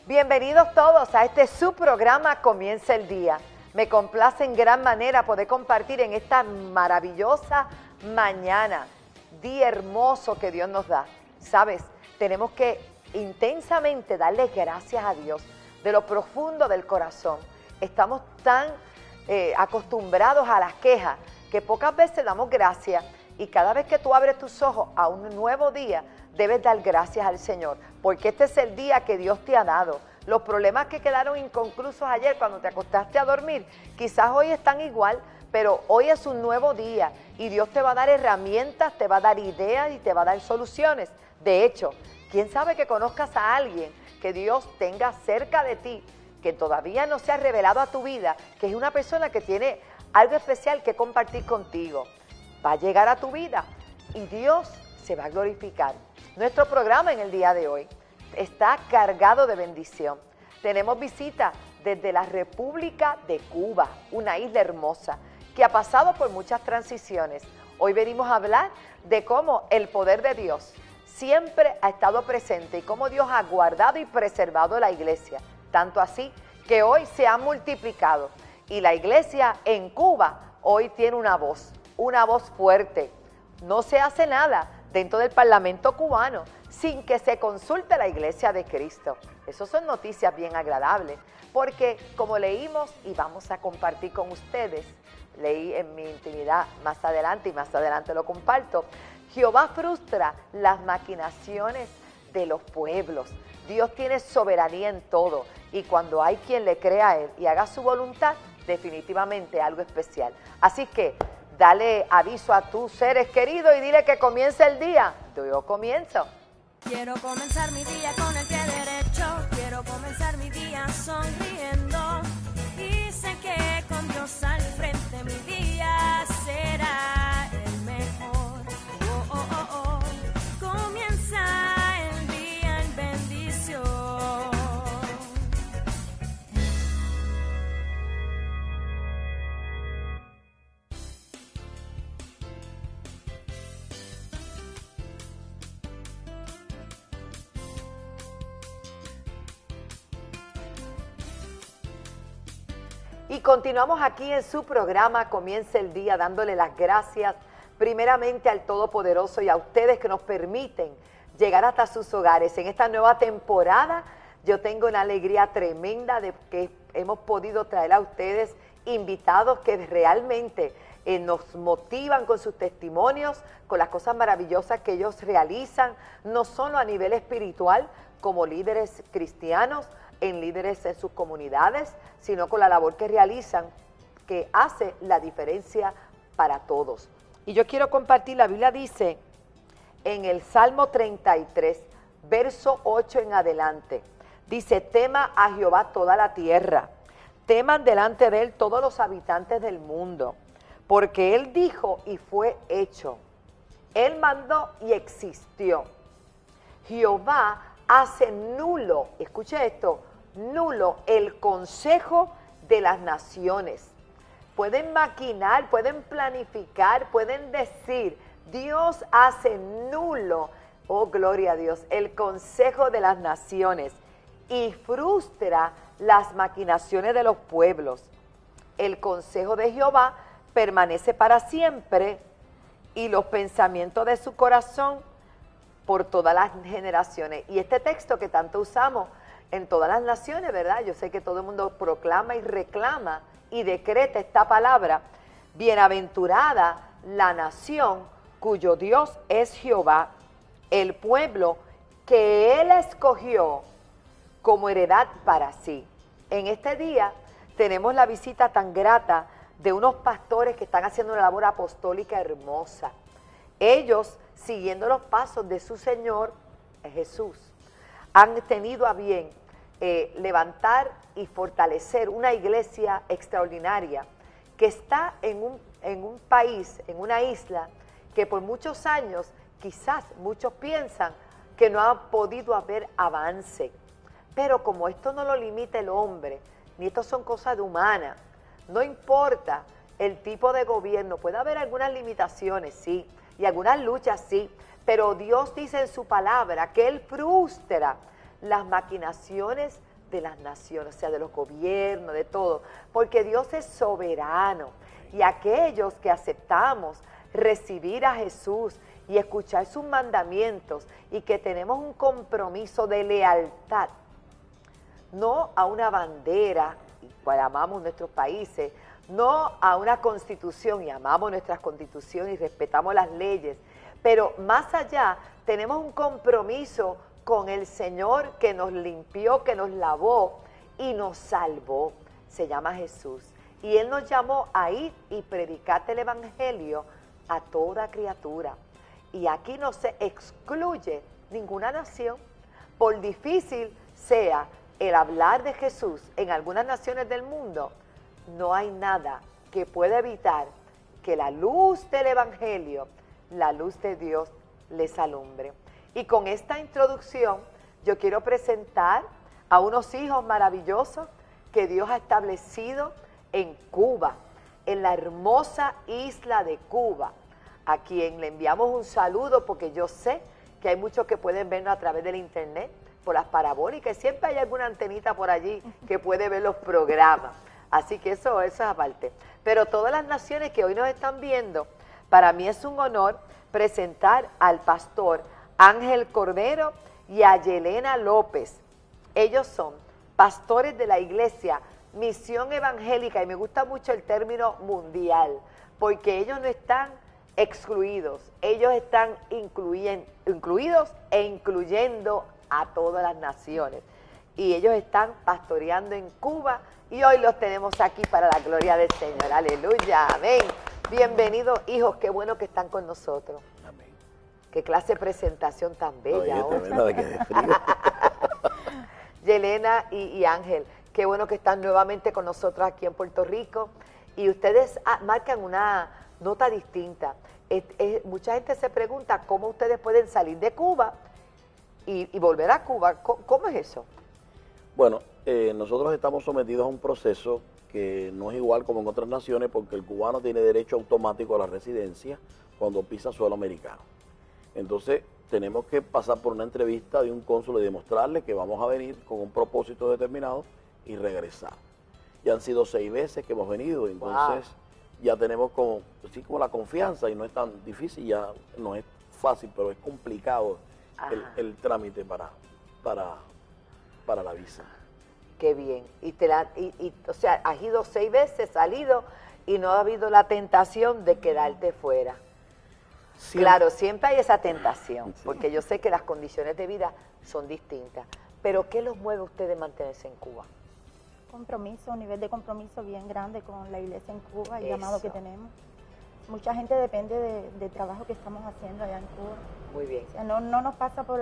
Bienvenidos todos a este su programa Comienza el Día. Me complace en gran manera poder compartir en esta maravillosa mañana, día hermoso que Dios nos da. ¿Sabes? Tenemos que intensamente darle gracias a Dios de lo profundo del corazón. Estamos tan acostumbrados a las quejas que pocas veces damos gracias, y cada vez que tú abres tus ojos a un nuevo día, debes dar gracias al Señor, porque este es el día que Dios te ha dado. Los problemas que quedaron inconclusos ayer cuando te acostaste a dormir, quizás hoy están igual, pero hoy es un nuevo día y Dios te va a dar herramientas, te va a dar ideas y te va a dar soluciones. De hecho, quién sabe que conozcas a alguien que Dios tenga cerca de ti, que todavía no se ha revelado a tu vida, que es una persona que tiene algo especial que compartir contigo. Va a llegar a tu vida y Dios se va a glorificar. Nuestro programa en el día de hoy está cargado de bendición. Tenemos visita desde la República de Cuba, una isla hermosa que ha pasado por muchas transiciones. Hoy venimos a hablar de cómo el poder de Dios siempre ha estado presente y cómo Dios ha guardado y preservado la iglesia, tanto así que hoy se ha multiplicado y la iglesia en Cuba hoy tiene una voz fuerte. No se hace nada dentro del Parlamento cubano sin que se consulte la Iglesia de Cristo. Esas son noticias bien agradables, porque como leímos y vamos a compartir con ustedes, leí en mi intimidad más adelante y más adelante lo comparto, Jehová frustra las maquinaciones de los pueblos. Dios tiene soberanía en todo y cuando hay quien le crea a Él y haga su voluntad, definitivamente algo especial. Así que dale aviso a tus seres queridos y dile que comience el día. Yo comienzo. Quiero comenzar mi día con el pie derecho, quiero comenzar mi día sonriendo y sé que con Dios al frente mi día será el mejor. Oh, oh, oh, oh. Comienza el día en bendición. Y continuamos aquí en su programa Comienza el Día, dándole las gracias primeramente al Todopoderoso y a ustedes que nos permiten llegar hasta sus hogares. En esta nueva temporada yo tengo una alegría tremenda de que hemos podido traer a ustedes invitados que realmente nos motivan con sus testimonios, con las cosas maravillosas que ellos realizan, no solo a nivel espiritual como líderes cristianos, en líderes en sus comunidades, sino con la labor que realizan, que hace la diferencia para todos. Y yo quiero compartir, la Biblia dice en el Salmo 33, verso 8 en adelante, dice, tema a Jehová toda la tierra, teman delante de él todos los habitantes del mundo, porque él dijo y fue hecho, él mandó y existió. Jehová hace nulo, escuche esto, nulo el consejo de las naciones. Pueden maquinar, pueden planificar, pueden decir, Dios hace nulo, oh gloria a Dios, el consejo de las naciones y frustra las maquinaciones de los pueblos. El consejo de Jehová permanece para siempre y los pensamientos de su corazón por todas las generaciones. Y este texto que tanto usamos en todas las naciones, ¿verdad? Yo sé que todo el mundo proclama y reclama y decreta esta palabra. Bienaventurada la nación cuyo Dios es Jehová, el pueblo que Él escogió como heredad para sí. En este día tenemos la visita tan grata de unos pastores que están haciendo una labor apostólica hermosa. Ellos, siguiendo los pasos de su Señor Jesús, han tenido a bien levantar y fortalecer una iglesia extraordinaria que está en un país, en una isla, que por muchos años quizás muchos piensan que no ha podido haber avance. Pero como esto no lo limita el hombre, ni esto son cosas de humanas, no importa el tipo de gobierno, puede haber algunas limitaciones, sí, y algunas luchas, sí, pero Dios dice en su palabra que Él frustra las maquinaciones de las naciones, o sea, de los gobiernos, de todo, porque Dios es soberano. Y aquellos que aceptamos recibir a Jesús y escuchar sus mandamientos y que tenemos un compromiso de lealtad, no a una bandera, cual amamos nuestros países, no a una constitución, y amamos nuestras constituciones y respetamos las leyes, pero más allá tenemos un compromiso con el Señor que nos limpió, que nos lavó y nos salvó. Se llama Jesús. Y Él nos llamó a ir y predicar el Evangelio a toda criatura. Y aquí no se excluye ninguna nación, por difícil sea el hablar de Jesús en algunas naciones del mundo, no hay nada que pueda evitar que la luz del Evangelio, la luz de Dios, les alumbre. Y con esta introducción, yo quiero presentar a unos hijos maravillosos que Dios ha establecido en Cuba, en la hermosa isla de Cuba, a quien le enviamos un saludo porque yo sé que hay muchos que pueden vernos a través del internet, por las parabólicas, y siempre hay alguna antenita por allí que puede ver los programas. Así que eso es aparte. Pero todas las naciones que hoy nos están viendo, para mí es un honor presentar al pastor Ángel Cordero y a Yelena López. Ellos son pastores de la iglesia Misión Evangélica, y me gusta mucho el término mundial, porque ellos no están excluidos, ellos están incluidos e incluyendo a todas las naciones. Y ellos están pastoreando en Cuba y hoy los tenemos aquí para la gloria del Señor. Aleluya, amén. Bienvenidos, hijos, qué bueno que están con nosotros. Amén. Qué clase de presentación tan bella. Oye, tremenda de que de frío. Yelena y Ángel, qué bueno que están nuevamente con nosotros aquí en Puerto Rico. Y ustedes marcan una nota distinta. Mucha gente se pregunta cómo ustedes pueden salir de Cuba y volver a Cuba. ¿Cómo es eso? Bueno, nosotros estamos sometidos a un proceso que no es igual como en otras naciones, porque el cubano tiene derecho automático a la residencia cuando pisa suelo americano. Entonces, tenemos que pasar por una entrevista de un cónsul y demostrarle que vamos a venir con un propósito determinado y regresar. Ya han sido 6 veces que hemos venido, entonces ya tenemos como la confianza y no es tan difícil, ya no es fácil, pero es complicado el trámite para la visa. Qué bien. O sea, has ido 6 veces, salido y no ha habido la tentación de quedarte fuera. Siempre. Claro, siempre hay esa tentación, sí, porque yo sé que las condiciones de vida son distintas. Pero ¿qué los mueve a ustedes mantenerse en Cuba? Compromiso, un nivel de compromiso bien grande con la iglesia en Cuba, el llamado que tenemos. Mucha gente depende del trabajo que estamos haciendo allá en Cuba. Muy bien. O sea, no nos pasa por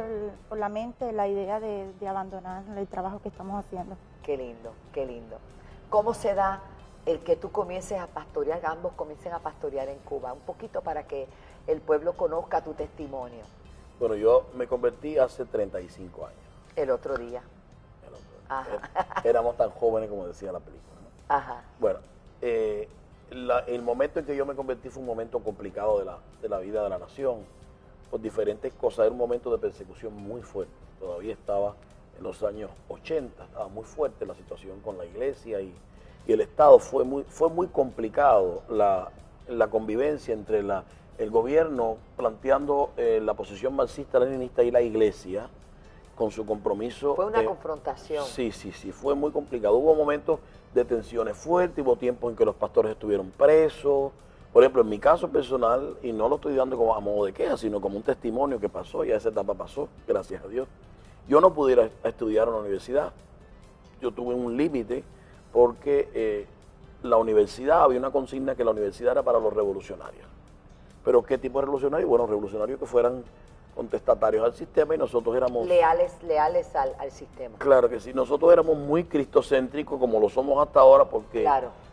la mente la idea de abandonar el trabajo que estamos haciendo. Qué lindo, qué lindo. ¿Cómo se da el que tú comiences a pastorear, ambos comiencen a pastorear en Cuba? Un poquito para que el pueblo conozca tu testimonio. Bueno, yo me convertí hace 35 años. El otro día. Ajá. Éramos tan jóvenes como decía la película, ¿no? Ajá. Bueno, el momento en que yo me convertí fue un momento complicado de la vida de la nación, por diferentes cosas. Era un momento de persecución muy fuerte. Todavía estaba en los años 80, estaba muy fuerte la situación con la iglesia y el Estado. Fue muy complicado la convivencia entre el gobierno planteando la posición marxista-leninista y la iglesia con su compromiso. Fue una confrontación. Sí, fue muy complicado. Hubo momentos de tensiones fuertes, hubo tiempos en que los pastores estuvieron presos. Por ejemplo, en mi caso personal, y no lo estoy dando como a modo de queja, sino como un testimonio que pasó, ya esa etapa pasó, gracias a Dios. Yo no pude ir a estudiar en la universidad. Yo tuve un límite porque la universidad, había una consigna que la universidad era para los revolucionarios. ¿Pero qué tipo de revolucionarios? Bueno, revolucionarios que fueran contestatarios al sistema y nosotros éramos... Leales al sistema. Claro que sí, nosotros éramos muy cristocéntricos como lo somos hasta ahora porque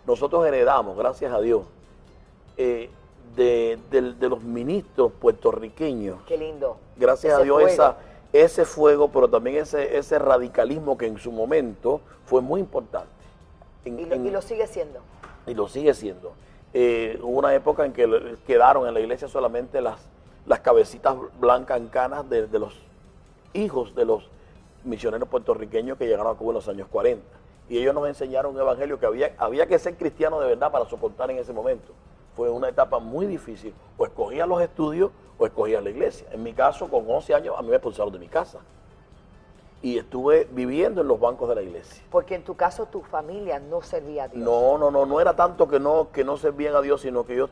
nosotros heredamos, gracias a Dios, de los ministros puertorriqueños. Qué lindo. Gracias a Dios ese fuego, pero también ese radicalismo que en su momento fue muy importante. Y lo sigue siendo. Y lo sigue siendo. Hubo una época en que quedaron en la iglesia solamente las cabecitas blancas en canas de los hijos de los misioneros puertorriqueños que llegaron a Cuba en los años 40. Y ellos nos enseñaron un evangelio que había que ser cristiano de verdad para soportar en ese momento. Fue una etapa muy difícil. O escogías los estudios o escogías la iglesia. En mi caso, con 11 años, a mí me expulsaron de mi casa. Y estuve viviendo en los bancos de la iglesia. Porque en tu caso tu familia no servía a Dios. No era tanto que no servían a Dios, sino que ellos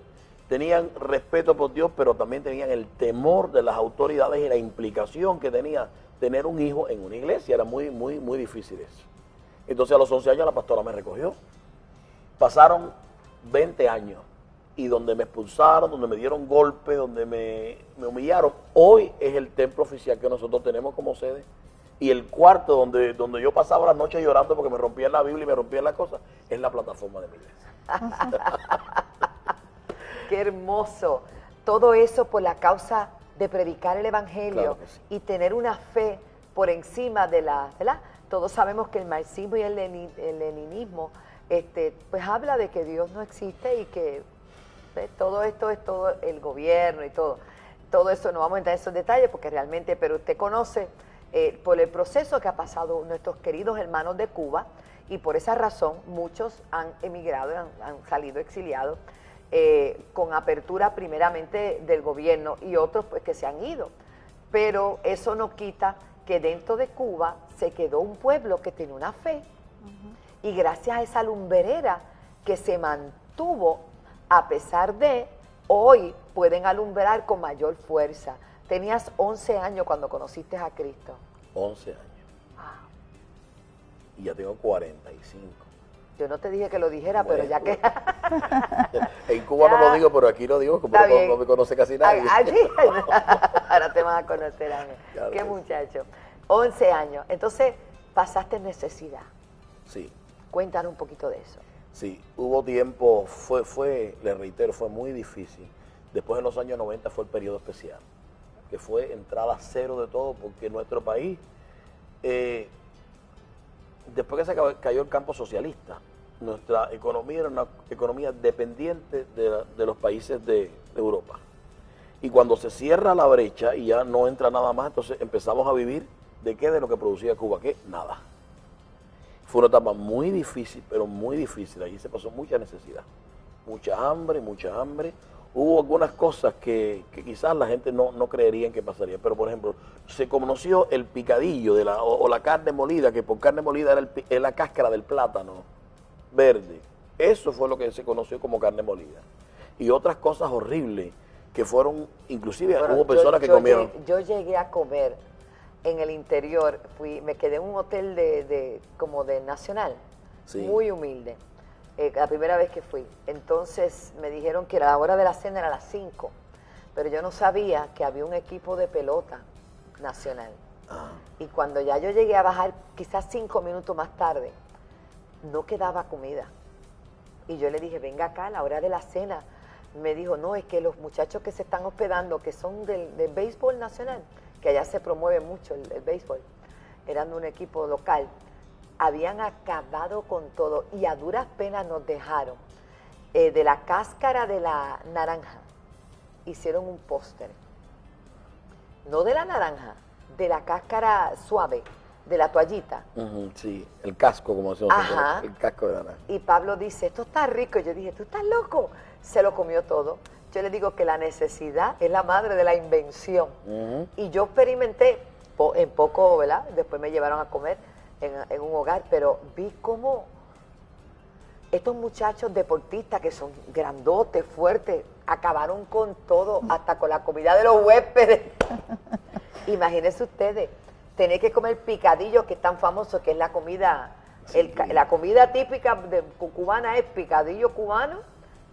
tenían respeto por Dios, pero también tenían el temor de las autoridades y la implicación que tenía tener un hijo en una iglesia. Era muy, muy, muy difícil eso. Entonces a los 11 años la pastora me recogió. Pasaron 20 años y donde me expulsaron, donde me dieron golpes, donde me humillaron, hoy es el templo oficial que nosotros tenemos como sede. Y el cuarto donde yo pasaba las noches llorando porque me rompían la Biblia y me rompían las cosas, es la plataforma de mi iglesia. Qué hermoso. Todo eso por la causa de predicar el evangelio, Claro que sí. y tener una fe por encima de la, ¿verdad? Todos sabemos que el marxismo y el leninismo, pues habla de que Dios no existe y que todo esto es todo el gobierno y todo eso. No vamos a entrar en esos detalles porque realmente, pero usted conoce por el proceso que ha pasado nuestros queridos hermanos de Cuba, y por esa razón muchos han emigrado, han salido exiliados, con apertura primeramente del gobierno, y otros pues que se han ido. Pero eso no quita que dentro de Cuba se quedó un pueblo que tiene una fe, y gracias a esa lumbrera que se mantuvo a pesar de, hoy pueden alumbrar con mayor fuerza. Tenías 11 años cuando conociste a Cristo. 11 años. Wow. Y ya tengo 45. Yo no te dije que lo dijera, Bueno, pero ya que... En Cuba no lo digo, pero aquí lo digo, como no me conoce casi nadie. Allí, ahora te vas a conocer a mí. Claro Qué que muchacho. 11 años. Entonces, pasaste necesidad. Sí. Cuéntanos un poquito de eso. Sí, hubo tiempo, le reitero, fue muy difícil. Después de los años 90 fue el periodo especial, que fue entrada cero de todo, porque nuestro país, después que se cayó el campo socialista, nuestra economía era una economía dependiente de los países de Europa. Y cuando se cierra la brecha y ya no entra nada más, entonces empezamos a vivir ¿de qué? De lo que producía Cuba, ¿qué? Nada. Fue una etapa muy difícil, pero muy difícil. Allí se pasó mucha necesidad, mucha hambre. Hubo algunas cosas que quizás la gente no creería que pasaría. Pero, por ejemplo, se conoció el picadillo o la carne molida, que por carne molida es la cáscara del plátano verde. Eso fue lo que se conoció como carne molida. Y otras cosas horribles que fueron, inclusive hubo personas que comieron. Yo llegué a comer en el interior, me quedé en un hotel como de Nacional, Sí. muy humilde, la primera vez que fui. Entonces me dijeron que la hora de la cena era a las 5, pero yo no sabía que había un equipo de pelota nacional. Y cuando ya yo llegué a bajar, quizás 5 minutos más tarde, no quedaba comida. Y yo le dije, venga acá a la hora de la cena. Me dijo, no, es que los muchachos que se están hospedando, que son del béisbol nacional, que allá se promueve mucho el béisbol, eran de un equipo local, habían acabado con todo y a duras penas nos dejaron de la cáscara de la naranja, hicieron un póster, no de la naranja, de la cáscara suave, de la toallita. Sí, el casco, como decimos nosotros, el casco de naranja. Y Pablo dice, esto está rico. Y yo dije, ¿tú estás loco? Se lo comió todo. Yo le digo que la necesidad es la madre de la invención. Y yo experimenté en poco, ¿verdad? Después me llevaron a comer en un hogar, pero vi cómo estos muchachos deportistas que son grandotes, fuertes, acabaron con todo, hasta con la comida de los huéspedes. Imagínense ustedes, tener que comer picadillo, que es tan famoso, que es la comida, la comida típica cubana es picadillo cubano,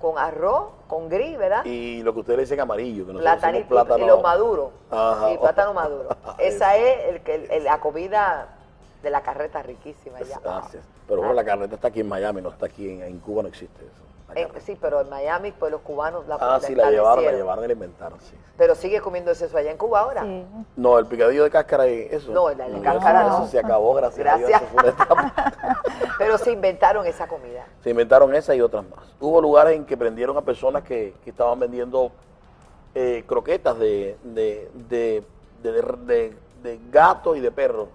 con arroz, con gris, ¿verdad? Y lo que ustedes le dicen amarillo, que nosotros decimos plátano, y los maduros, y plátano maduro. Esa es la comida de la carreta riquísima allá. Pero bueno, la carreta está aquí en Miami, no está aquí en Cuba, no existe eso. Sí, pero en Miami, pues los cubanos sí, la llevaron y la inventaron, sí. Pero sigue comiéndose eso allá en Cuba ahora. Sí. No, el picadillo de cáscara y eso. No, el de cáscara no. Eso se acabó, gracias a Dios. Eso fue una etapa. Pero se inventaron esa comida. Se inventaron esa y otras más. Hubo lugares en que prendieron a personas que estaban vendiendo croquetas de gato y de perro.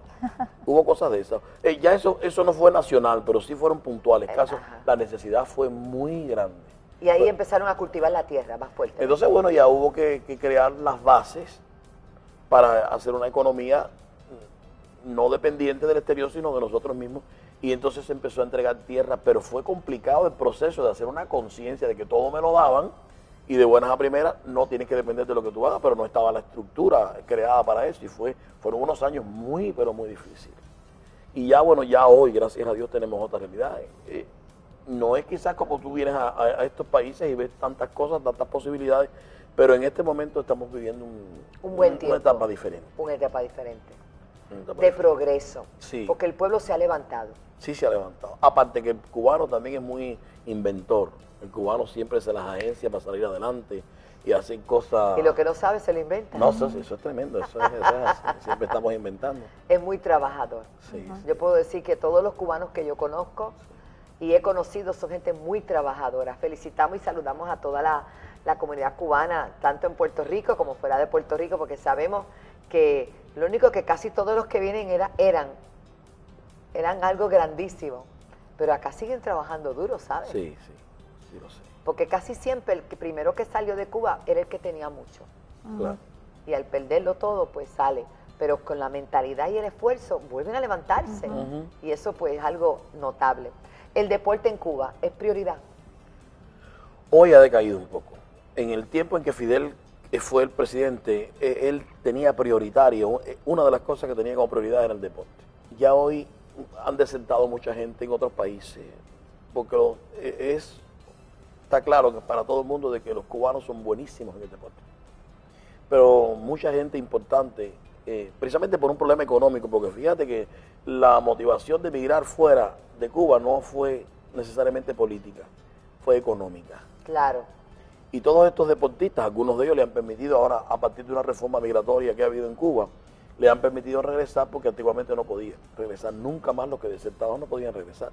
Hubo cosas de esas. Ya eso no fue nacional, pero sí fueron puntuales casos. Ajá. La necesidad fue muy grande. Y ahí Pues, empezaron a cultivar la tierra más fuerte. entonces, bueno, ya hubo que crear las bases para hacer una economía no dependiente del exterior, sino de nosotros mismos. Y entonces se empezó a entregar tierra, pero fue complicado el proceso de hacer una conciencia de que todo me lo daban y de buenas a primeras no tienes que depender de lo que tú hagas, pero no estaba la estructura creada para eso y fueron unos años muy, pero muy difíciles. Y ya, bueno, ya hoy, gracias a Dios, tenemos otra realidad. No es quizás como tú vienes a estos países y ves tantas cosas, tantas posibilidades, pero en este momento estamos viviendo Un buen tiempo. una etapa diferente. Una etapa diferente. Una etapa De diferente. progreso. Sí. Porque el pueblo se ha levantado. Sí se ha levantado. Aparte que el cubano también es muy inventor. El cubano siempre se las agencia para salir adelante y hacer cosas. Y lo que no sabe se lo inventa. No, eso es tremendo. Eso es así. Siempre estamos inventando. Es muy trabajador. Sí, sí. Yo puedo decir que todos los cubanos que yo conozco y he conocido son gente muy trabajadora. Felicitamos y saludamos a toda la comunidad cubana, tanto en Puerto Rico como fuera de Puerto Rico, porque sabemos que lo único que casi todos los que vienen eran algo grandísimo. Pero acá siguen trabajando duro, ¿sabes? Sí, sí lo sé. Porque casi siempre el que primero que salió de Cuba era el que tenía mucho. Claro. Y al perderlo todo, pues sale. Pero con la mentalidad y el esfuerzo vuelven a levantarse. Y eso pues es algo notable. El deporte en Cuba es prioridad. Hoy ha decaído un poco. En el tiempo en que Fidel fue el presidente, él tenía prioritario, una de las cosas que tenía como prioridad era el deporte. Ya hoy han desentado mucha gente en otros países, porque está claro que para todo el mundo de que los cubanos son buenísimos en el deporte. Pero mucha gente importante, precisamente por un problema económico, porque fíjate que la motivación de emigrar fuera de Cuba no fue necesariamente política, fue económica. Claro. Y todos estos deportistas, algunos de ellos le han permitido ahora, a partir de una reforma migratoria que ha habido en Cuba, le han permitido regresar porque antiguamente no podían regresar. Nunca más los que desertaban no podían regresar.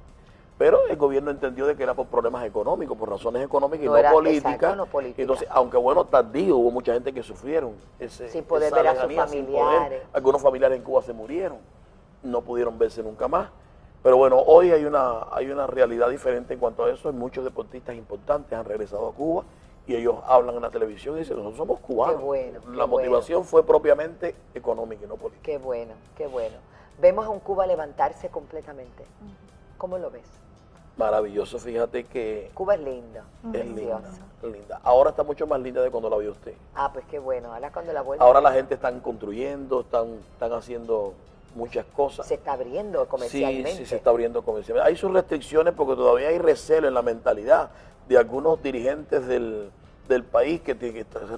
Pero el gobierno entendió de que era por problemas económicos, por razones económicas y no políticas. Exacto, no política. Entonces, aunque bueno, tardío, hubo mucha gente que sufrieron Sin poder esa ver a sus lejanía, sin familiares. Algunos familiares en Cuba se murieron, no pudieron verse nunca más. Pero bueno, hoy hay una realidad diferente en cuanto a eso. Hay muchos deportistas importantes han regresado a Cuba y ellos hablan en la televisión y dicen, nosotros somos cubanos. Qué bueno, La qué motivación fue propiamente económica y no política. Qué bueno, qué bueno. Vemos a un Cuba levantarse completamente. ¿Cómo lo ves? Maravilloso, fíjate que Cuba es lindo, es linda, precioso. linda. Ahora está mucho más linda de cuando la vio usted. Ah, pues qué bueno. Ahora cuando la vuelta Ahora la gente está construyendo, están haciendo muchas cosas. se está abriendo comercialmente. Sí, se está abriendo comercialmente. Hay sus restricciones porque todavía hay recelo en la mentalidad de algunos dirigentes del país que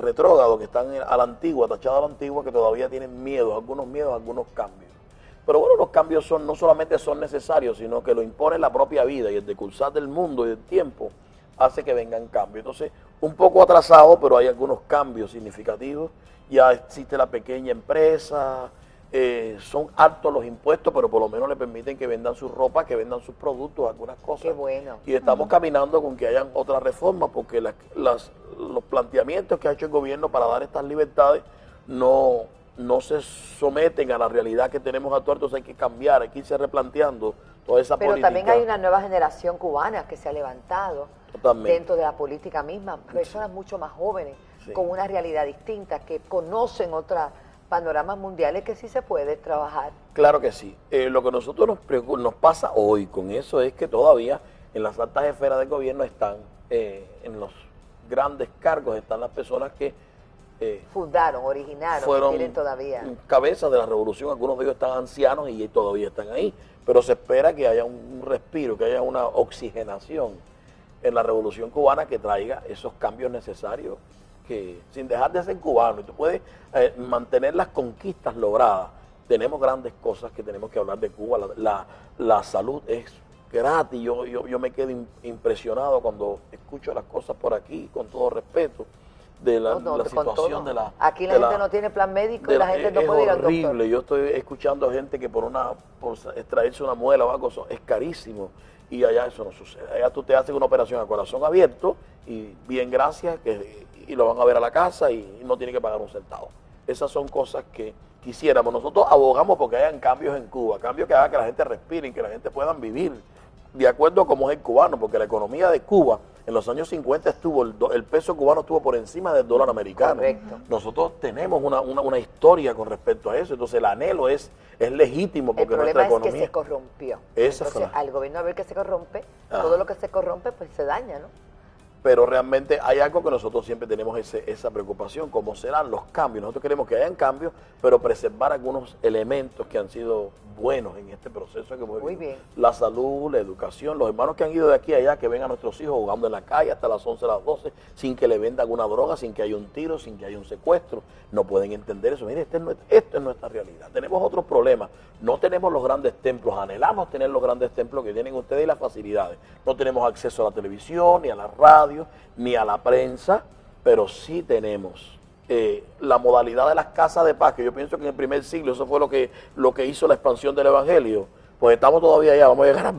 retrógrados, que están a la antigua, tachados a la antigua, que todavía tienen miedos, algunos cambios. Pero bueno, los cambios no solamente son necesarios, sino que lo impone la propia vida y el decursar del mundo y del tiempo hace que vengan cambios. Entonces, un poco atrasado, pero hay algunos cambios significativos. Ya existe la pequeña empresa, son altos los impuestos, pero por lo menos le permiten que vendan su ropa, que vendan sus productos, algunas cosas. Qué bueno. Y estamos caminando con que hayan otras reformas, porque los planteamientos que ha hecho el gobierno para dar estas libertades no se someten a la realidad que tenemos actual, entonces hay que cambiar, hay que irse replanteando toda esa Pero política. también hay una nueva generación cubana que se ha levantado Totalmente. dentro de la política misma, personas mucho más jóvenes, Sí. con una realidad distinta, que conocen otros panoramas mundiales que sí se puede trabajar. Claro que sí. Lo que nosotros nos pasa hoy con eso es que todavía en las altas esferas del gobierno están, en los grandes cargos, están las personas que Fundaron, originaron, fueron que tienen todavía. cabezas de la revolución. Algunos de ellos están ancianos y todavía están ahí. Pero se espera que haya un respiro, que haya una oxigenación en la revolución cubana que traiga esos cambios necesarios, que sin dejar de ser cubano, y tú puedes mantener las conquistas logradas. Tenemos grandes cosas que tenemos que hablar de Cuba. La salud es gratis. Yo me quedo impresionado cuando escucho las cosas por aquí, con todo respeto, de la No, con situación todo. de la... Aquí la de gente no tiene plan médico y la gente no es puede ir al horrible. doctor. Yo estoy escuchando gente que por extraerse una muela o algo, es carísimo, y allá eso no sucede. Allá tú te haces una operación a corazón abierto y bien, gracias, y lo van a ver a la casa y no tiene que pagar un centavo. Esas son cosas que quisiéramos, nosotros abogamos porque hayan cambios en Cuba, cambios que hagan que la gente respire y que la gente pueda vivir de acuerdo a cómo es el cubano, porque la economía de Cuba en los años 50 el peso cubano estuvo por encima del dólar americano. Correcto. Nosotros tenemos una historia con respecto a eso, entonces el anhelo es legítimo porque el nuestra problema es economía... que se corrompió. Esa Entonces, fue la- al gobierno a ver que se corrompe, Ajá. todo lo que se corrompe, pues se daña, ¿no? Pero realmente hay algo que nosotros siempre tenemos esa preocupación, como serán los cambios. Nosotros queremos que hayan cambios, pero preservar algunos elementos que han sido buenos en este proceso que hemos Muy vivido. bien. La salud, la educación, los hermanos que han ido de aquí a allá, que ven a nuestros hijos jugando en la calle hasta las 11, las 12, sin que le vendan una droga, sin que haya un tiro, sin que haya un secuestro. No pueden entender eso. Mire, esto es nuestra realidad. Tenemos otros problemas. No tenemos los grandes templos, anhelamos tener los grandes templos que tienen ustedes y las facilidades. No tenemos acceso a la televisión, ni a la radio, ni a la prensa, pero sí tenemos la modalidad de las casas de paz, que yo pienso que en el primer siglo eso fue lo que hizo la expansión del evangelio. Pues estamos todavía allá, vamos a llegar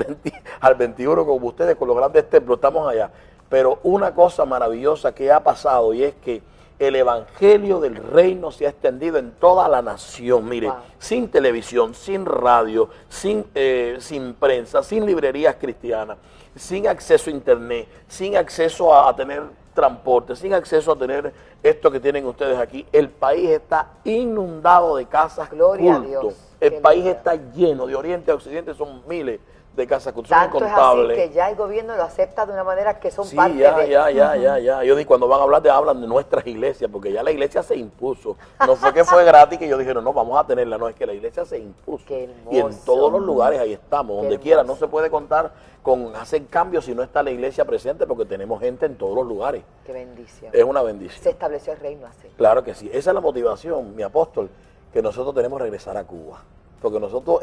al 21 como ustedes, con los grandes templos, estamos allá. Pero una cosa maravillosa que ha pasado y es que el evangelio del reino se ha extendido en toda la nación, mire, Wow. sin televisión, sin radio, sin prensa, sin librerías cristianas, sin acceso a internet, sin acceso a tener transporte, sin acceso a tener esto que tienen ustedes aquí. El país está inundado de casas Gloria a culto. Dios. El Qué país lindo. está lleno, de oriente a occidente son miles de casas culto, son Tanto es así incontables. que ya el gobierno lo acepta de una manera que son Sí, parte ya, de... ya. Yo digo, cuando van a hablar, hablan de nuestras iglesias, porque ya la iglesia se impuso. No fue que fue gratis que yo dije, no, vamos a tenerla, no, es que la iglesia se impuso. Qué Y en hermoso. todos los lugares ahí estamos, Qué donde quiera. No hermoso. se puede contar con hacer cambios si no está la iglesia presente, porque tenemos gente en todos los lugares. Qué bendición. Es una Se bendición. estableció el reino así. Claro que sí. Esa es la motivación, mi apóstol, que nosotros tenemos que regresar a Cuba. Porque nosotros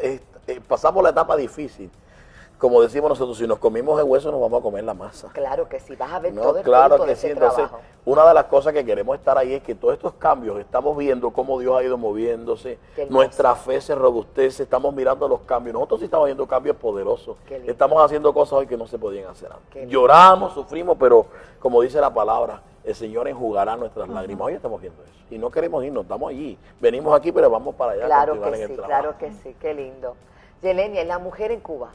pasamos la etapa difícil. Como decimos nosotros, si nos comimos el hueso, nos vamos a comer la masa. Claro que sí, vas a ver No, todo el claro fruto que de sí. ese Entonces, trabajo. una de las cosas que queremos estar ahí es que todos estos cambios, estamos viendo cómo Dios ha ido moviéndose, Qué hermoso. nuestra fe se robustece, estamos mirando los cambios. Nosotros sí estamos viendo cambios poderosos. Qué lindo. Estamos haciendo cosas hoy que no se podían hacer antes. Qué lindo. Lloramos, sufrimos, pero como dice la palabra, el Señor enjugará nuestras lágrimas. Hoy estamos viendo eso. Y no queremos irnos, estamos allí. Venimos aquí, pero vamos para allá. a Claro continuar que en el sí, trabajo. claro que sí, qué lindo. Yelenia, ¿y la mujer en Cuba?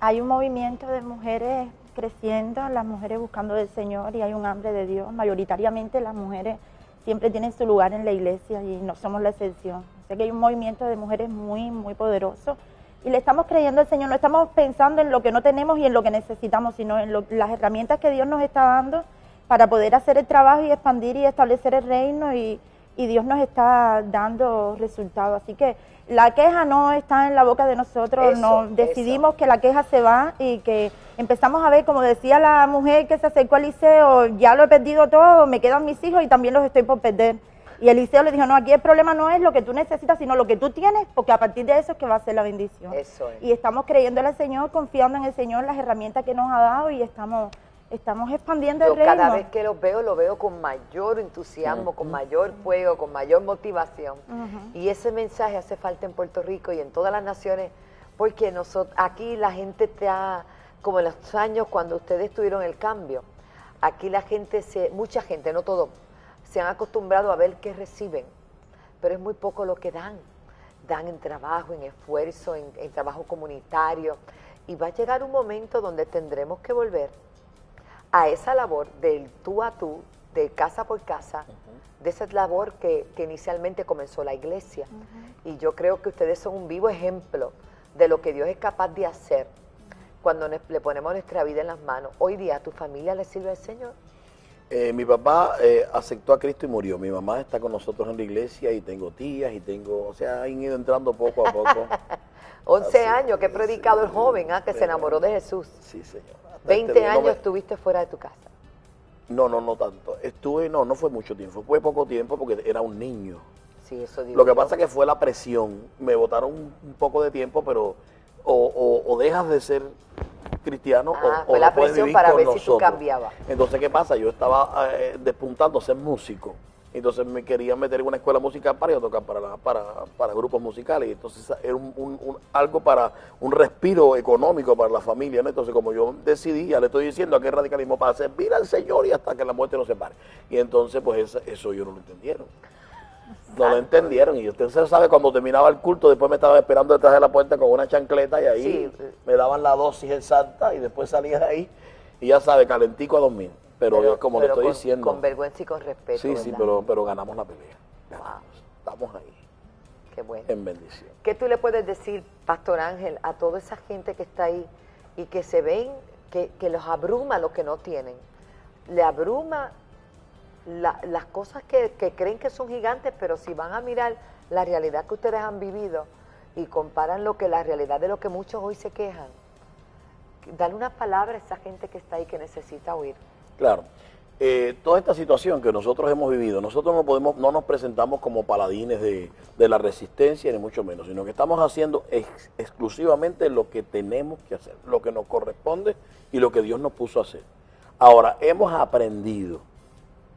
Hay un movimiento de mujeres creciendo, las mujeres buscando del Señor y hay un hambre de Dios. Mayoritariamente las mujeres siempre tienen su lugar en la iglesia y no somos la excepción. O sea que hay un movimiento de mujeres muy, muy poderoso y le estamos creyendo al Señor. No estamos pensando en lo que no tenemos y en lo que necesitamos, sino en las herramientas que Dios nos está dando para poder hacer el trabajo y expandir y establecer el reino y Dios nos está dando resultados. Así que la queja no está en la boca de nosotros, Eso, decidimos que la queja se va y que empezamos a ver, como decía la mujer que se acercó al liceo, ya lo he perdido todo, me quedan mis hijos y también los estoy por perder. Y Eliseo le dijo, no, aquí el problema no es lo que tú necesitas, sino lo que tú tienes, porque a partir de eso es que va a ser la bendición. Eso es. Y estamos creyéndole al Señor, confiando en el Señor, las herramientas que nos ha dado y estamos expandiendo Yo el reino. cada vez que lo veo con mayor entusiasmo, con mayor fuego, con mayor motivación. Y ese mensaje hace falta en Puerto Rico y en todas las naciones, porque nosotros aquí la gente está, como en los años cuando ustedes tuvieron el cambio, aquí la gente, mucha gente, no todo, se han acostumbrado a ver qué reciben, pero es muy poco lo que dan. Dan en trabajo, en esfuerzo, en trabajo comunitario. Y va a llegar un momento donde tendremos que volver a esa labor del tú a tú, de casa por casa, de esa labor que inicialmente comenzó la iglesia. Y yo creo que ustedes son un vivo ejemplo de lo que Dios es capaz de hacer cuando le ponemos nuestra vida en las manos. Hoy día, ¿a tu familia le sirve al Señor? Mi papá aceptó a Cristo y murió. Mi mamá está con nosotros en la iglesia y tengo tías y o sea, han ido entrando poco a poco. 11 Así, años que he predicado el sí, joven, que se enamoró de Jesús. Sí, señor. Hasta 20 día no años me- estuviste fuera de tu casa. No tanto. No fue mucho tiempo. Fue poco tiempo porque era un niño. Sí, eso digo Lo que yo. pasa que fue la presión. Me botaron un poco de tiempo, pero o dejas de ser cristiano Ah, o fue no la puedes presión vivir para con ver si tú nosotros. cambiabas. Entonces, ¿qué pasa? Yo estaba despuntando a ser músico. Entonces me querían meter en una escuela musical para ir a tocar para grupos musicales. Y entonces era algo para un respiro económico para la familia, ¿no? Entonces, como yo decidí, ya le estoy diciendo aquí el radicalismo para servir al Señor y hasta que la muerte nos separe. Y entonces, pues eso ellos no lo entendieron. No lo entendieron. Y usted se sabe, cuando terminaba el culto, después me estaban esperando detrás de la puerta con una chancleta y ahí Sí. me daban la dosis exacta y después salía de ahí y ya sabe, calentico a dormir. Pero como le estoy diciendo. Con vergüenza y con respeto. Sí, sí, ¿verdad? pero ganamos la pelea. Ganamos. Estamos ahí. Qué bueno. En bendición. ¿Qué tú le puedes decir, Pastor Ángel, a toda esa gente que está ahí y que se ven, que los abruma lo que no tienen? Le abruma las cosas que creen que son gigantes, pero si van a mirar la realidad que ustedes han vivido y comparan la realidad de lo que muchos hoy se quejan, dale una palabra a esa gente que está ahí que necesita oír. Claro. Toda esta situación que nosotros hemos vivido, nosotros no nos presentamos como paladines de la resistencia, ni mucho menos, sino que estamos haciendo exclusivamente lo que tenemos que hacer, lo que nos corresponde y lo que Dios nos puso a hacer. Ahora, hemos aprendido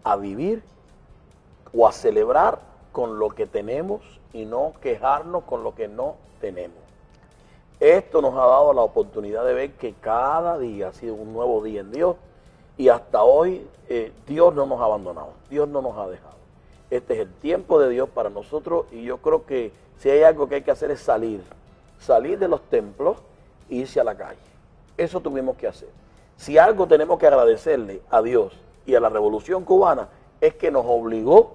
a vivir o a celebrar con lo que tenemos y no quejarnos con lo que no tenemos. Esto nos ha dado la oportunidad de ver que cada día ha sido un nuevo día en Dios. Y hasta hoy Dios no nos ha abandonado, Dios no nos ha dejado. Este es el tiempo de Dios para nosotros y yo creo que si hay algo que hay que hacer es salir de los templos e irse a la calle. Eso tuvimos que hacer. Si algo tenemos que agradecerle a Dios y a la Revolución Cubana es que nos obligó,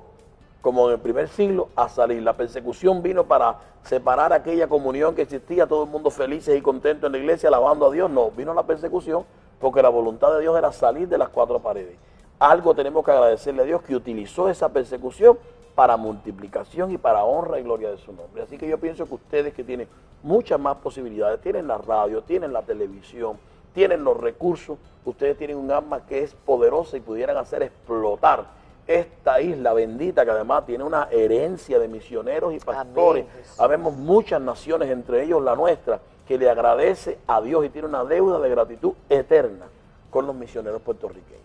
como en el primer siglo, a salir. La persecución vino para separar aquella comunión que existía, todo el mundo felices y contentos en la iglesia, alabando a Dios. No, vino la persecución porque la voluntad de Dios era salir de las cuatro paredes. Algo tenemos que agradecerle a Dios que utilizó esa persecución para multiplicación y para honra y gloria de su nombre. Así que yo pienso que ustedes que tienen muchas más posibilidades, tienen la radio, tienen la televisión, tienen los recursos, ustedes tienen un arma que es poderosa y pudieran hacer explotar esta isla bendita que además tiene una herencia de misioneros y pastores. Habemos muchas naciones, entre ellos la nuestra, que le agradece a Dios y tiene una deuda de gratitud eterna con los misioneros puertorriqueños.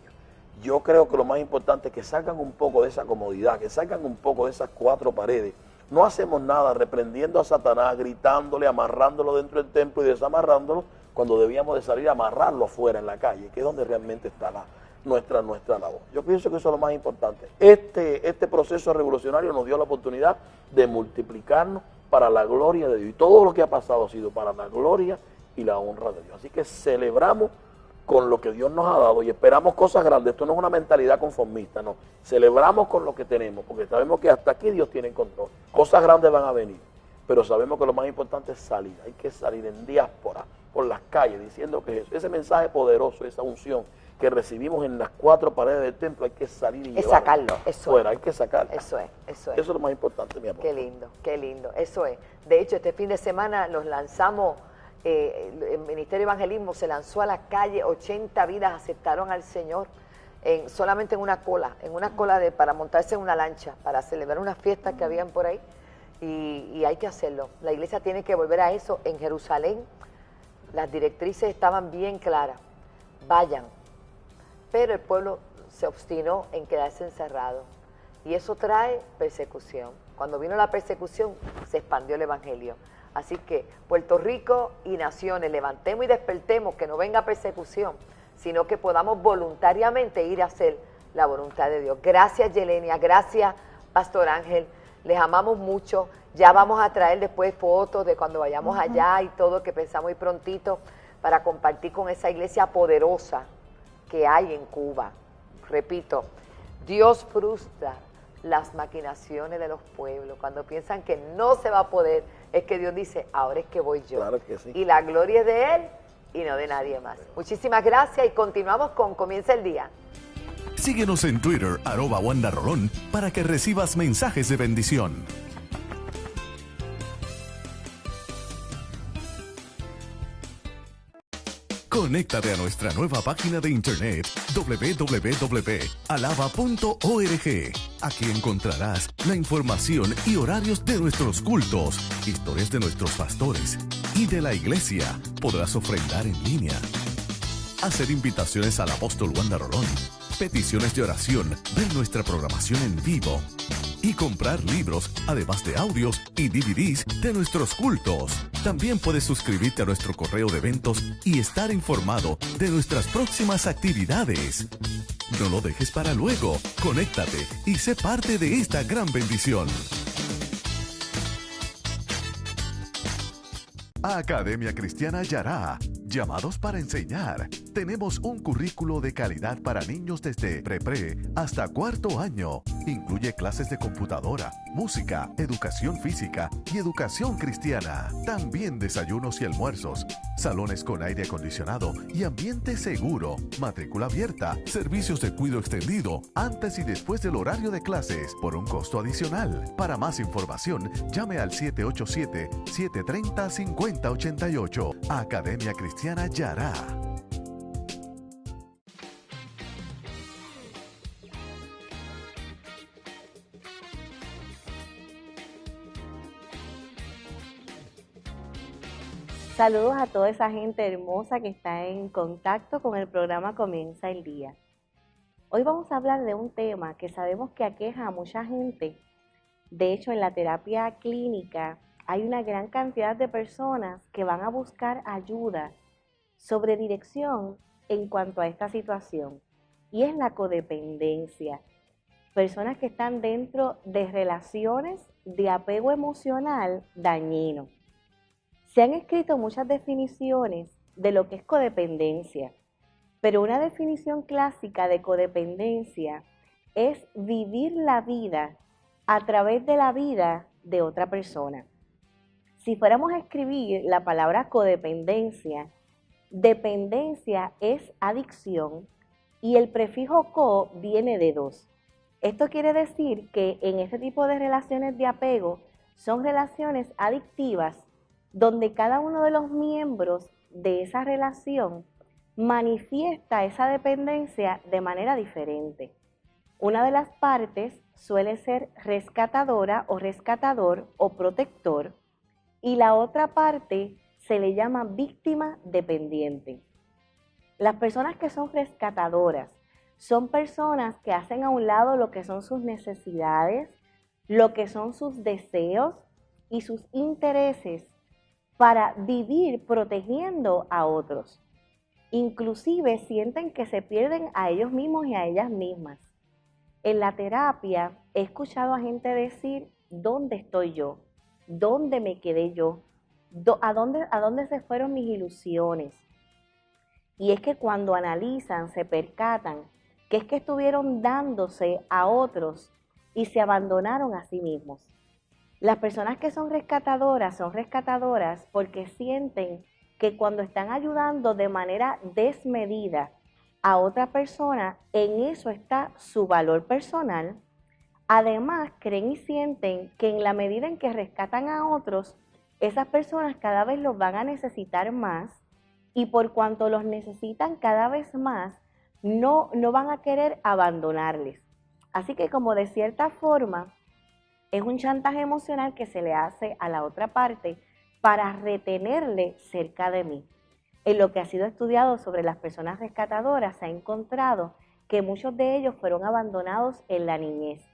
Yo creo que lo más importante es que salgan un poco de esa comodidad, que salgan un poco de esas cuatro paredes. No hacemos nada reprendiendo a Satanás, gritándole, amarrándolo dentro del templo y desamarrándolo, cuando debíamos de salir a amarrarlo afuera en la calle, que es donde realmente está nuestra labor. Yo pienso que eso es lo más importante. Este proceso revolucionario nos dio la oportunidad de multiplicarnos para la gloria de Dios. Y todo lo que ha pasado ha sido para la gloria y la honra de Dios. Así que celebramos con lo que Dios nos ha dado y esperamos cosas grandes. Esto no es una mentalidad conformista, no. Celebramos con lo que tenemos, porque sabemos que hasta aquí Dios tiene control. Cosas grandes van a venir, pero sabemos que lo más importante es salir. Hay que salir en diáspora, por las calles, diciendo que ese mensaje poderoso, esa unción que recibimos en las cuatro paredes del templo, hay que salir y llevarlo sacarlo, eso fuera, es. hay que sacarlo. Eso es. Eso es lo más importante, mi amor. Qué lindo, eso es. De hecho, este fin de semana nos lanzamos, el Ministerio de Evangelismo se lanzó a la calle, 80 vidas aceptaron al Señor solamente en una cola para montarse en una lancha, para celebrar unas fiestas que habían por ahí, y hay que hacerlo. La iglesia tiene que volver a eso. En Jerusalén las directrices estaban bien claras, vayan, pero el pueblo se obstinó en quedarse encerrado. Y eso trae persecución. Cuando vino la persecución, se expandió el Evangelio. Así que Puerto Rico y naciones, levantemos y despertemos, que no venga persecución, sino que podamos voluntariamente ir a hacer la voluntad de Dios. Gracias, Yelenia. Gracias, Pastor Ángel. Les amamos mucho. Ya vamos a traer después fotos de cuando vayamos allá y todo, que pensamos ir prontito para compartir con esa iglesia poderosa que hay en Cuba. Repito, Dios frustra las maquinaciones de los pueblos. Cuando piensan que no se va a poder, es que Dios dice, ahora es que voy yo. Claro que sí. Y la gloria es de Él y no de nadie más. Muchísimas gracias y continuamos con Comienza el Día. Síguenos en Twitter, @WandaRolón, para que recibas mensajes de bendición. Conéctate a nuestra nueva página de internet www.alaba.org. Aquí encontrarás la información y horarios de nuestros cultos, historias de nuestros pastores y de la iglesia. Podrás ofrendar en línea, hacer invitaciones al apóstol Wanda Rolón, peticiones de oración, ver nuestra programación en vivo y comprar libros, además de audios y DVDs de nuestros cultos. También puedes suscribirte a nuestro correo de eventos y estar informado de nuestras próximas actividades. No lo dejes para luego. Conéctate y sé parte de esta gran bendición. Academia Cristiana Yará. Llamados para enseñar. Tenemos un currículo de calidad para niños desde pre-pre hasta cuarto año. Incluye clases de computadora, música, educación física y educación cristiana. También desayunos y almuerzos, salones con aire acondicionado y ambiente seguro, matrícula abierta, servicios de cuidado extendido antes y después del horario de clases por un costo adicional. Para más información, llame al 787-730-5088. Academia Cristiana Yará. Saludos a toda esa gente hermosa que está en contacto con el programa Comienza el Día. Hoy vamos a hablar de un tema que sabemos que aqueja a mucha gente. De hecho, en la terapia clínica hay una gran cantidad de personas que van a buscar ayuda sobre dirección en cuanto a esta situación. Y es la codependencia. Personas que están dentro de relaciones de apego emocional dañino. Se han escrito muchas definiciones de lo que es codependencia, pero una definición clásica de codependencia es vivir la vida a través de la vida de otra persona. Si fuéramos a escribir la palabra codependencia, dependencia es adicción y el prefijo co viene de dos. Esto quiere decir que en este tipo de relaciones de apego son relaciones adictivas donde cada uno de los miembros de esa relación manifiesta esa dependencia de manera diferente. Una de las partes suele ser rescatadora o rescatador o protector y la otra parte se le llama víctima dependiente. Las personas que son rescatadoras son personas que hacen a un lado lo que son sus necesidades, lo que son sus deseos y sus intereses para vivir protegiendo a otros. Inclusive sienten que se pierden a ellos mismos y a ellas mismas. En la terapia he escuchado a gente decir, ¿dónde estoy yo? ¿Dónde me quedé yo? ¿A dónde se fueron mis ilusiones? Y es que cuando analizan, se percatan que es que estuvieron dándose a otros y se abandonaron a sí mismos. Las personas que son rescatadoras porque sienten que cuando están ayudando de manera desmedida a otra persona, en eso está su valor personal. Además, creen y sienten que en la medida en que rescatan a otros, esas personas cada vez los van a necesitar más y por cuanto los necesitan cada vez más, no van a querer abandonarles. Así que como de cierta forma, es un chantaje emocional que se le hace a la otra parte para retenerle cerca de mí. En lo que ha sido estudiado sobre las personas rescatadoras, se ha encontrado que muchos de ellos fueron abandonados en la niñez,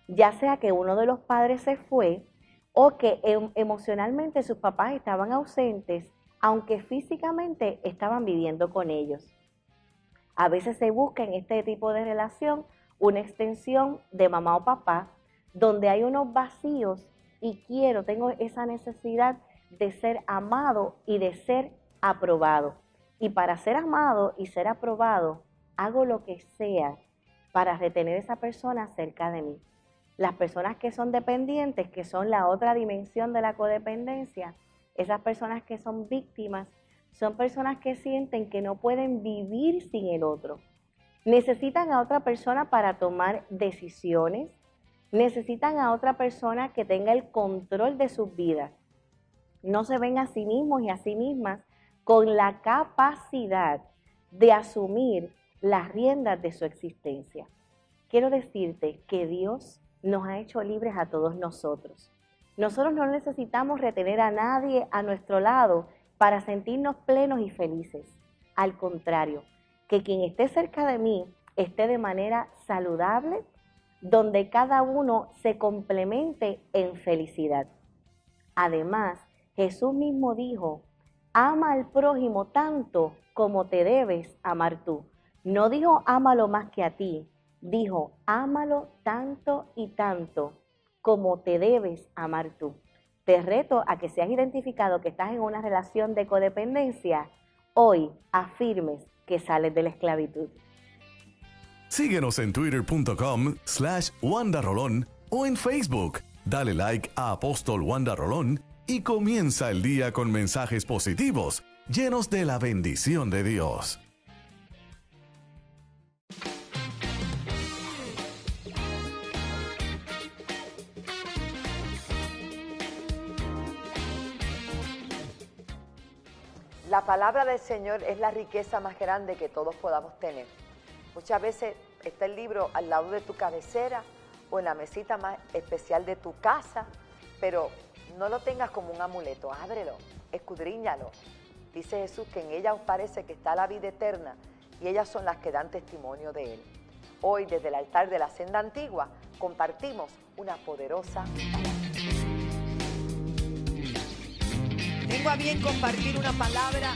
ya sea que uno de los padres se fue o que emocionalmente sus papás estaban ausentes, aunque físicamente estaban viviendo con ellos. A veces se busca en este tipo de relación una extensión de mamá o papá, donde hay unos vacíos y tengo esa necesidad de ser amado y de ser aprobado. Y para ser amado y ser aprobado, hago lo que sea para retener a esa persona cerca de mí. Las personas que son dependientes, que son la otra dimensión de la codependencia, esas personas que son víctimas, son personas que sienten que no pueden vivir sin el otro. Necesitan a otra persona para tomar decisiones, necesitan a otra persona que tenga el control de sus vidas. No se ven a sí mismos y a sí mismas con la capacidad de asumir las riendas de su existencia. Quiero decirte que Dios nos ha hecho libres a todos nosotros. Nosotros no necesitamos retener a nadie a nuestro lado para sentirnos plenos y felices. Al contrario, que quien esté cerca de mí esté de manera saludable, donde cada uno se complemente en felicidad. Además, Jesús mismo dijo, ama al prójimo tanto como te debes amar tú. No dijo ámalo más que a ti, dijo ámalo tanto y tanto como te debes amar tú. Te reto a que si has identificado que estás en una relación de codependencia, hoy afirmes que sales de la esclavitud. Síguenos en twitter.com/WandaRolón o en Facebook. Dale like a Apóstol Wanda Rolón y comienza el día con mensajes positivos, llenos de la bendición de Dios. La palabra del Señor es la riqueza más grande que todos podamos tener. Muchas veces está el libro al lado de tu cabecera o en la mesita más especial de tu casa, pero no lo tengas como un amuleto, ábrelo, escudriñalo. Dice Jesús que en ella os parece que está la vida eterna y ellas son las que dan testimonio de Él. Hoy desde el altar de la senda antigua compartimos una poderosa. Tengo a bien compartir una palabra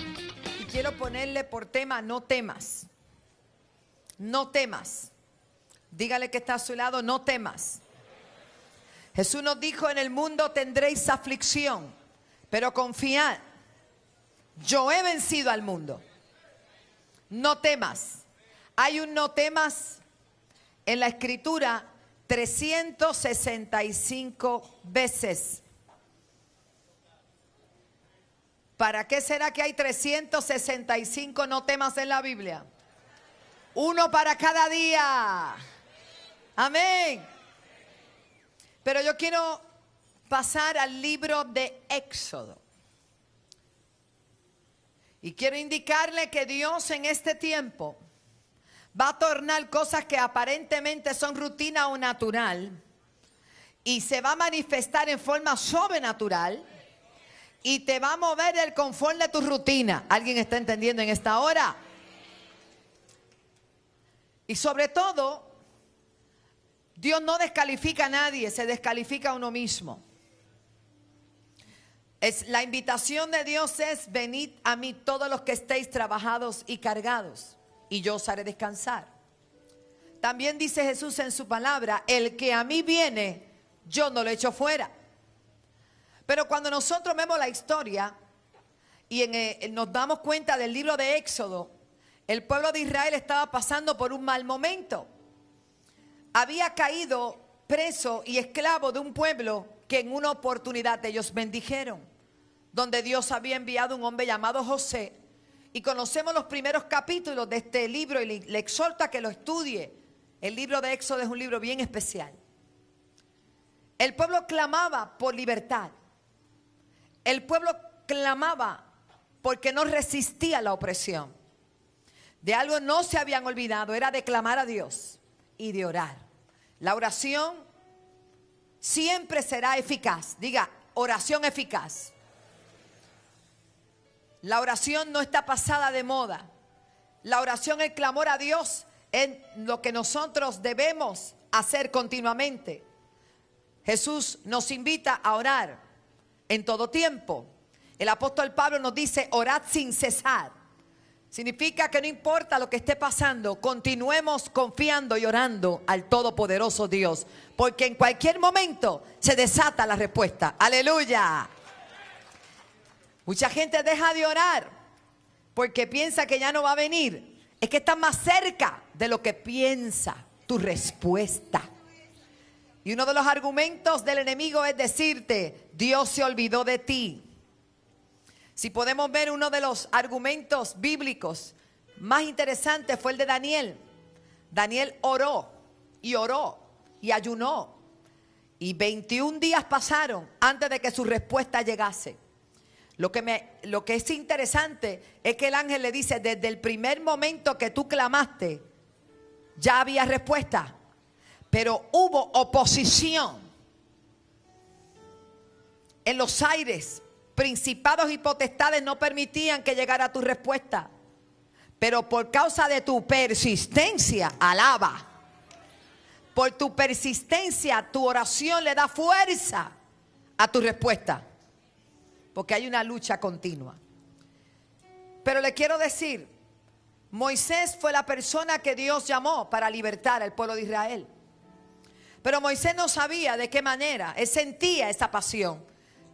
y quiero ponerle por tema no temas. No temas. Dígale que está a su lado, no temas. Jesús nos dijo, en el mundo tendréis aflicción, pero confiad, yo he vencido al mundo. No temas. Hay un no temas en la Escritura 365 veces. ¿Para qué será que hay 365 no temas en la Biblia? Uno para cada día. Amén. Pero yo quiero pasar al libro de Éxodo. Y quiero indicarle que Dios en este tiempo va a tornar cosas que aparentemente son rutina o natural y se va a manifestar en forma sobrenatural. Y te va a mover el confort de tu rutina. ¿Alguien está entendiendo en esta hora? Y sobre todo, Dios no descalifica a nadie, se descalifica a uno mismo. La invitación de Dios es: venid a mí todos los que estéis trabajados y cargados, y yo os haré descansar. También dice Jesús en su palabra: el que a mí viene, yo no lo echo fuera. Pero cuando nosotros vemos la historia y nos damos cuenta del libro de Éxodo, el pueblo de Israel estaba pasando por un mal momento. Había caído preso y esclavo de un pueblo que en una oportunidad ellos bendijeron, donde Dios había enviado un hombre llamado José. Y conocemos los primeros capítulos de este libro y le exhorto a que lo estudie. El libro de Éxodo es un libro bien especial. El pueblo clamaba por libertad. El pueblo clamaba porque no resistía la opresión. De algo no se habían olvidado, era de clamar a Dios y de orar. La oración siempre será eficaz. Diga, oración eficaz. La oración no está pasada de moda. La oración, el clamor a Dios, es lo que nosotros debemos hacer continuamente. Jesús nos invita a orar en todo tiempo. El apóstol Pablo nos dice: orad sin cesar. Significa que no importa lo que esté pasando, continuemos confiando y orando al todopoderoso Dios, porque en cualquier momento se desata la respuesta. Aleluya. Mucha gente deja de orar porque piensa que ya no va a venir. Es que está más cerca de lo que piensa tu respuesta. Y uno de los argumentos del enemigo es decirte: Dios se olvidó de ti. Si podemos ver, uno de los argumentos bíblicos más interesantes fue el de Daniel. Daniel oró y ayunó. Y 21 días pasaron antes de que su respuesta llegase. Lo que es interesante es que el ángel le dice: desde el primer momento que tú clamaste, ya había respuesta. Pero hubo oposición en los aires. Principados y potestades no permitían que llegara tu respuesta. Pero por causa de tu persistencia, alaba. Por tu persistencia, tu oración le da fuerza a tu respuesta. Porque hay una lucha continua. Pero le quiero decir, Moisés fue la persona que Dios llamó para libertar al pueblo de Israel. Pero Moisés no sabía de qué manera. Él sentía esa pasión.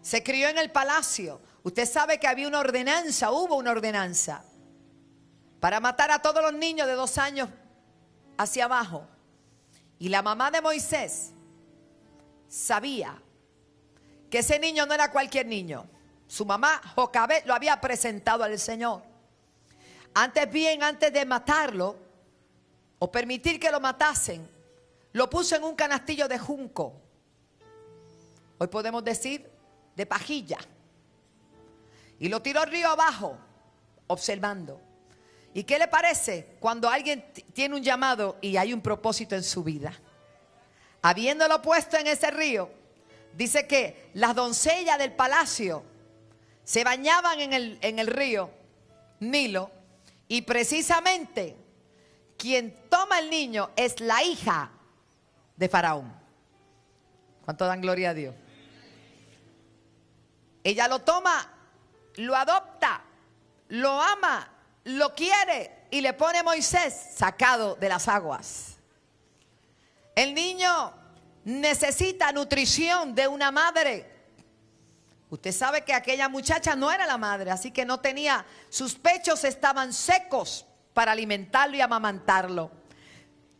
se crió en el palacio. Usted sabe que había una ordenanza, hubo una ordenanza para matar a todos los niños de 2 años hacia abajo. Y la mamá de Moisés sabía que ese niño no era cualquier niño. Su mamá, Jocabed, lo había presentado al Señor. Antes de matarlo o permitir que lo matasen, lo puso en un canastillo de junco. Hoy podemos decir de pajilla. Y lo tiró río abajo, observando. ¿Y qué le parece cuando alguien tiene un llamado y hay un propósito en su vida? Habiéndolo puesto en ese río, dice que las doncellas del palacio se bañaban en el río Nilo, y precisamente quien toma el niño es la hija de Faraón. ¿Cuánto dan gloria a Dios? Ella lo toma, lo adopta, lo ama, lo quiere y le pone a Moisés sacado de las aguas. El niño necesita nutrición de una madre. Usted sabe que aquella muchacha no era la madre, así que no tenía, sus pechos estaban secos para alimentarlo y amamantarlo.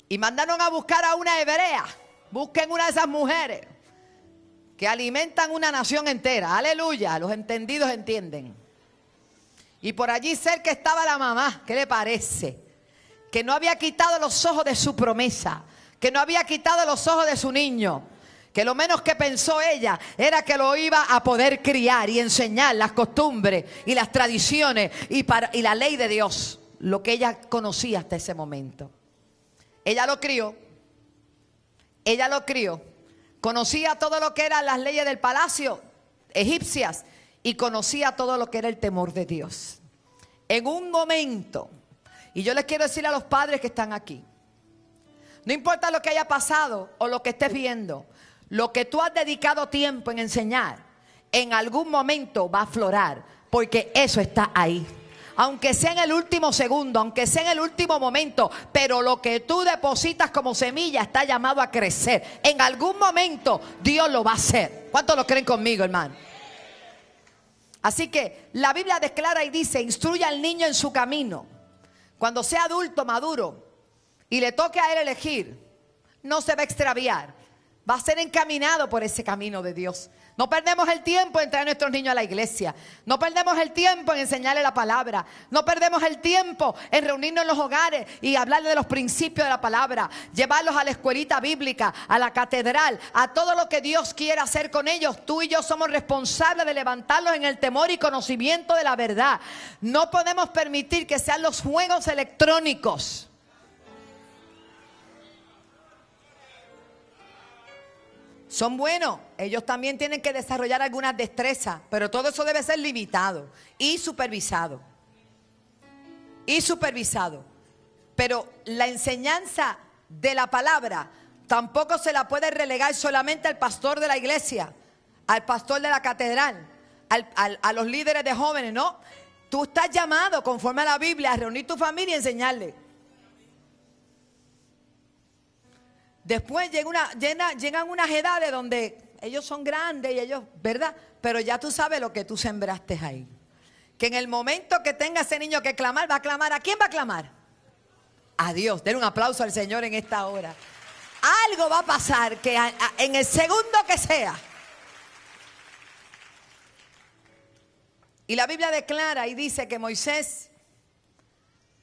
Y mandaron a buscar a una hebrea. Busquen una de esas mujeres que alimentan una nación entera. Aleluya, los entendidos entienden. Y por allí cerca estaba la mamá. ¿Qué le parece? Que no había quitado los ojos de su promesa, que no había quitado los ojos de su niño, que lo menos que pensó ella era que lo iba a poder criar y enseñar las costumbres y las tradiciones y la ley de Dios, lo que ella conocía hasta ese momento. Ella lo crió, conocía todo lo que eran las leyes del palacio egipcias y conocía todo lo que era el temor de Dios. En un momento, y yo les quiero decir a los padres que están aquí, no importa lo que haya pasado o lo que estés viendo, lo que tú has dedicado tiempo en enseñar, en algún momento va a aflorar, porque eso está ahí. Aunque sea en el último segundo, aunque sea en el último momento, pero lo que tú depositas como semilla está llamado a crecer. En algún momento Dios lo va a hacer. ¿Cuántos lo creen conmigo, hermano? Así que la Biblia declara y dice: instruye al niño en su camino. Cuando sea adulto, maduro, y le toque a él elegir, no se va a extraviar. Va a ser encaminado por ese camino de Dios. No perdemos el tiempo en traer a nuestros niños a la iglesia. No perdemos el tiempo en enseñarles la palabra. No perdemos el tiempo en reunirnos en los hogares y hablarles de los principios de la palabra. Llevarlos a la escuelita bíblica, a la catedral, a todo lo que Dios quiere hacer con ellos. Tú y yo somos responsables de levantarlos en el temor y conocimiento de la verdad. No podemos permitir que sean los juegos electrónicos. Son buenos, ellos también tienen que desarrollar algunas destrezas, pero todo eso debe ser limitado y supervisado. Pero la enseñanza de la palabra tampoco se la puede relegar solamente al pastor de la iglesia, al pastor de la catedral, a los líderes de jóvenes, ¿no? Tú estás llamado, conforme a la Biblia, a reunir tu familia y enseñarle. Después llegan unas edades donde ellos son grandes y ellos, ¿verdad? Pero ya tú sabes lo que tú sembraste ahí. Que en el momento que tenga ese niño que clamar, va a clamar. ¿A quién va a clamar? A Dios. Den un aplauso al Señor en esta hora. Algo va a pasar que en el segundo que sea. Y la Biblia declara y dice que Moisés,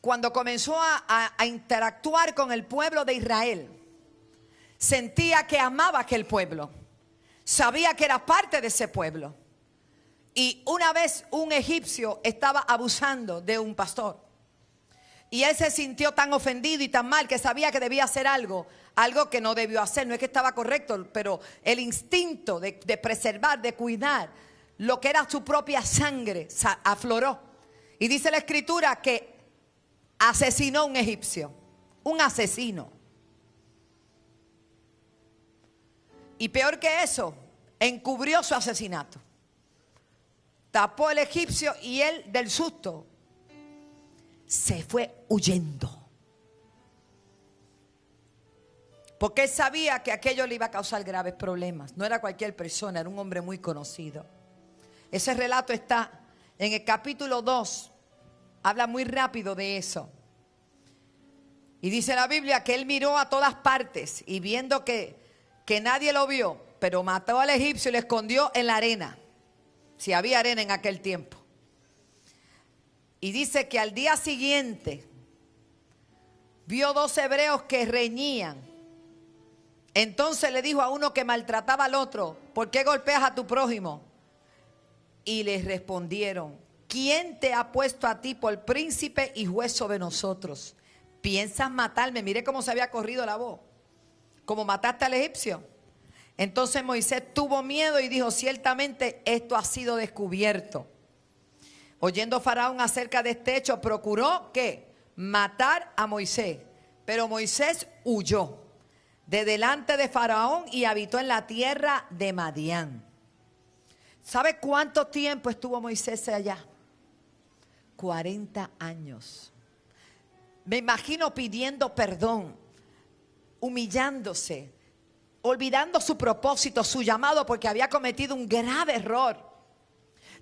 cuando comenzó a interactuar con el pueblo de Israel, sentía que amaba a aquel pueblo. Sabía que era parte de ese pueblo. Y una vez un egipcio estaba abusando de un pastor. Y él se sintió tan ofendido y tan mal que sabía que debía hacer algo que no debió hacer. No es que estaba correcto, pero el instinto de preservar, de cuidar lo que era su propia sangre afloró. Y dice la escritura que asesinó a un egipcio. Un asesino. Y peor que eso, encubrió su asesinato. Tapó el egipcio y él, del susto, se fue huyendo. Porque él sabía que aquello le iba a causar graves problemas. No era cualquier persona, era un hombre muy conocido. Ese relato está en el capítulo 2. Habla muy rápido de eso. Y dice la Biblia que él miró a todas partes y viendo que nadie lo vio, pero mató al egipcio y le escondió en la arena. Si había arena en aquel tiempo. Y dice que al día siguiente vio 2 hebreos que reñían. Entonces le dijo a uno que maltrataba al otro: ¿por qué golpeas a tu prójimo? Y les respondieron: ¿quién te ha puesto a ti por príncipe y juez sobre nosotros? ¿Piensas matarme? Mire cómo se había corrido la voz. Como mataste al egipcio. Entonces Moisés tuvo miedo y dijo: ciertamente esto ha sido descubierto. Oyendo Faraón acerca de este hecho, procuró ¿qué? Matar a Moisés. Pero Moisés huyó de delante de Faraón y habitó en la tierra de Madián. ¿Sabe cuánto tiempo estuvo Moisés allá? 40 años. Me imagino pidiendo perdón, humillándose, olvidando su propósito, su llamado, porque había cometido un grave error.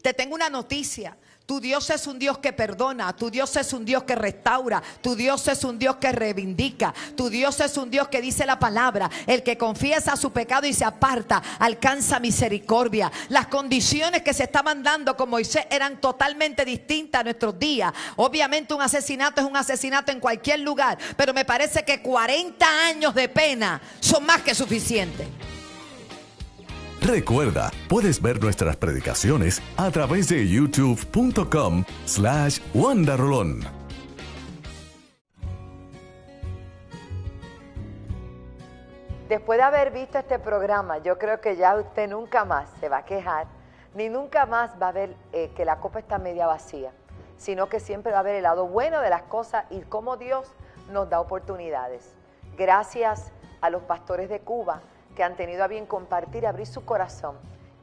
Te tengo una noticia. Tu Dios es un Dios que perdona, tu Dios es un Dios que restaura, tu Dios es un Dios que reivindica, tu Dios es un Dios que dice la palabra: el que confiesa su pecado y se aparta alcanza misericordia. Las condiciones que se estaban dando con Moisés eran totalmente distintas a nuestros días. Obviamente un asesinato es un asesinato en cualquier lugar, pero me parece que 40 años de pena son más que suficientes. Recuerda, puedes ver nuestras predicaciones a través de youtube.com/wandarolón. Después de haber visto este programa, yo creo que ya usted nunca más se va a quejar, ni nunca más va a ver que la copa está media vacía, sino que siempre va a ver el lado bueno de las cosas y cómo Dios nos da oportunidades. Gracias a los pastores de Cuba que han tenido a bien compartir, abrir su corazón.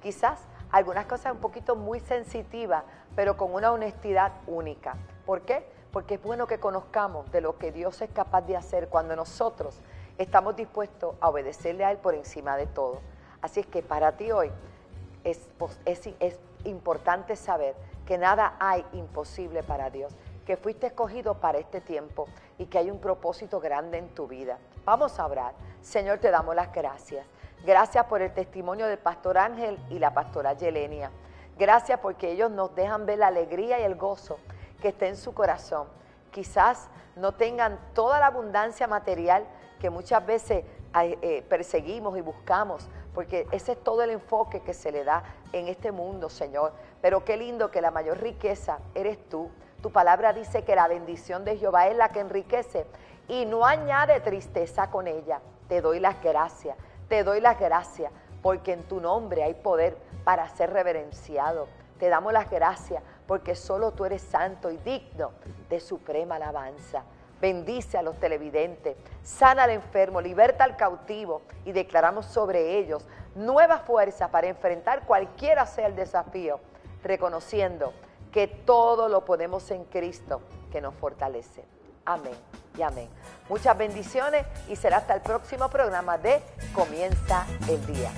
Quizás algunas cosas un poquito muy sensitivas, pero con una honestidad única. ¿Por qué? Porque es bueno que conozcamos de lo que Dios es capaz de hacer cuando nosotros estamos dispuestos a obedecerle a Él por encima de todo. Así es que para ti hoy es importante saber que nada hay imposible para Dios, que fuiste escogido para este tiempo y que hay un propósito grande en tu vida. Vamos a orar. Señor, te damos las gracias. Gracias por el testimonio del pastor Ángel y la pastora Yelenia. Gracias porque ellos nos dejan ver la alegría y el gozo que está en su corazón. Quizás no tengan toda la abundancia material que muchas veces perseguimos y buscamos, porque ese es todo el enfoque que se le da en este mundo, Señor. Pero qué lindo que la mayor riqueza eres tú. Tu palabra dice que la bendición de Jehová es la que enriquece y no añade tristeza con ella. Te doy las gracias, porque en tu nombre hay poder para ser reverenciado. Te damos las gracias porque solo tú eres santo y digno de suprema alabanza. Bendice a los televidentes, sana al enfermo, liberta al cautivo y declaramos sobre ellos nueva fuerza para enfrentar cualquiera sea el desafío, reconociendo que todo lo podemos en Cristo que nos fortalece. Amén y amén. Muchas bendiciones y será hasta el próximo programa de Comienza el Día.